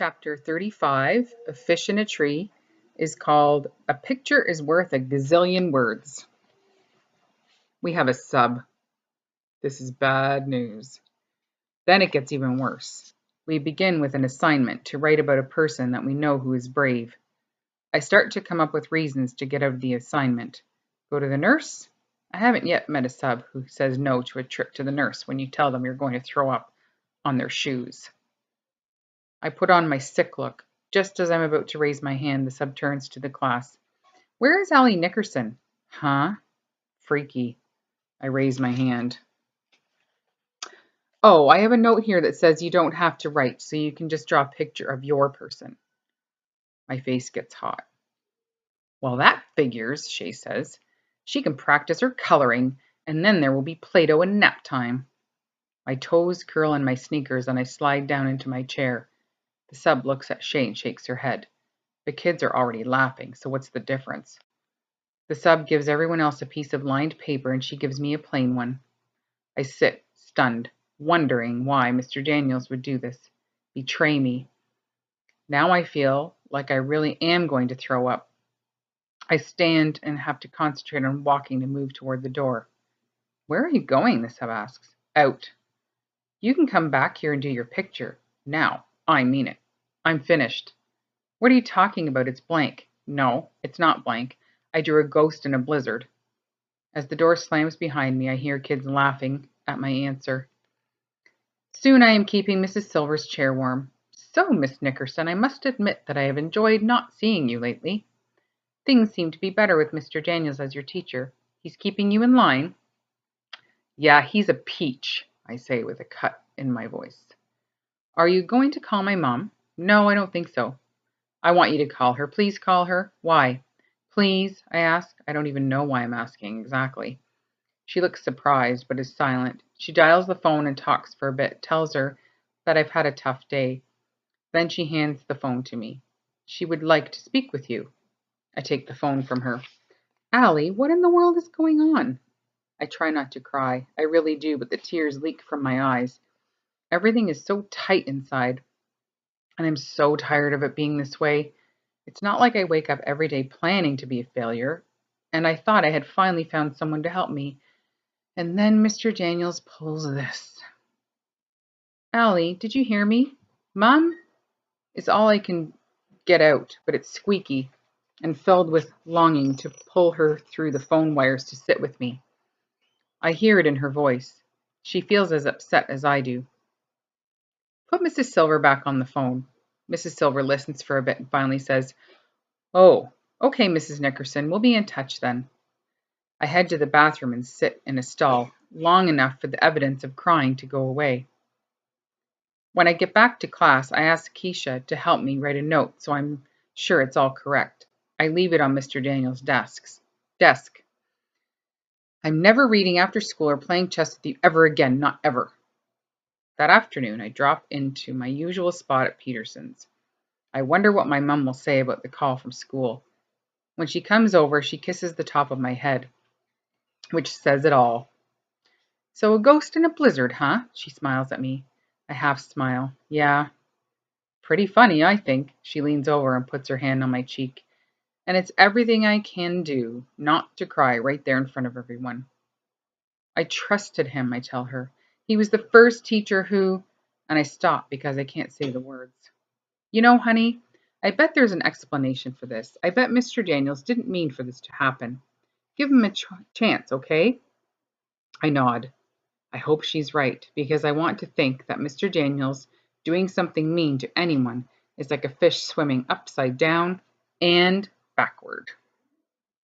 Chapter 35 of Fish in a Tree is called A Picture is Worth a Gazillion Words. We have a sub. This is bad news. Then it gets even worse. We begin with an assignment to write about a person that we know who is brave. I start to come up with reasons to get out of the assignment. Go to the nurse? I haven't yet met a sub who says no to a trip to the nurse when you tell them you're going to throw up on their shoes. I put on my sick look. Just as I'm about to raise my hand, the sub turns to the class. Where is Allie Nickerson? Huh? Freaky. I raise my hand. Oh, I have a note here that says you don't have to write, so you can just draw a picture of your person. My face gets hot. Well, that figures, Shay says. She can practice her coloring, and then there will be Play-Doh and nap time. My toes curl in my sneakers, and I slide down into my chair. The sub looks at Shay and shakes her head. The kids are already laughing, so what's the difference? The sub gives everyone else a piece of lined paper, and she gives me a plain one. I sit, stunned, wondering why Mr. Daniels would do this, betray me. Now I feel like I really am going to throw up. I stand and have to concentrate on walking to move toward the door. Where are you going? The sub asks. Out. You can come back here and do your picture. Now, I mean it. I'm finished. What are you talking about? It's blank. No, it's not blank. I drew a ghost in a blizzard. As the door slams behind me, I hear kids laughing at my answer. Soon I am keeping Mrs. Silver's chair warm. So, Miss Nickerson, I must admit that I have enjoyed not seeing you lately. Things seem to be better with Mr. Daniels as your teacher. He's keeping you in line. Yeah, he's a peach, I say with a cut in my voice. Are you going to call my mom? No, I don't think so. I want you to call her. Please call her. Why? Please, I ask. I don't even know why I'm asking exactly. She looks surprised, but is silent. She dials the phone and talks for a bit, tells her that I've had a tough day. Then she hands the phone to me. She would like to speak with you. I take the phone from her. Allie, what in the world is going on? I try not to cry. I really do, but the tears leak from my eyes. Everything is so tight inside, and I'm so tired of it being this way. It's not like I wake up every day planning to be a failure, and I thought I had finally found someone to help me. And then Mr. Daniels pulls this. Allie, did you hear me? Mom? Is all I can get out, but it's squeaky and filled with longing to pull her through the phone wires to sit with me. I hear it in her voice. She feels as upset as I do. Put Mrs. Silver back on the phone. Mrs. Silver listens for a bit and finally says, Oh, okay, Mrs. Nickerson, we'll be in touch then. I head to the bathroom and sit in a stall, long enough for the evidence of crying to go away. When I get back to class, I ask Keisha to help me write a note so I'm sure it's all correct. I leave it on Mr. Daniels' desk. I'm never reading after school or playing chess with you ever again, not ever. That afternoon, I drop into my usual spot at Peterson's. I wonder what my mom will say about the call from school. When she comes over, she kisses the top of my head, which says it all. So a ghost in a blizzard, huh? She smiles at me. I half smile. Yeah. Pretty funny, I think. She leans over and puts her hand on my cheek. And it's everything I can do not to cry right there in front of everyone. I trusted him, I tell her. He was the first teacher who... And I stop because I can't say the words. You know, honey, I bet there's an explanation for this. I bet Mr. Daniels didn't mean for this to happen. Give him a chance, okay? I nod. I hope she's right, because I want to think that Mr. Daniels doing something mean to anyone is like a fish swimming upside down and backward.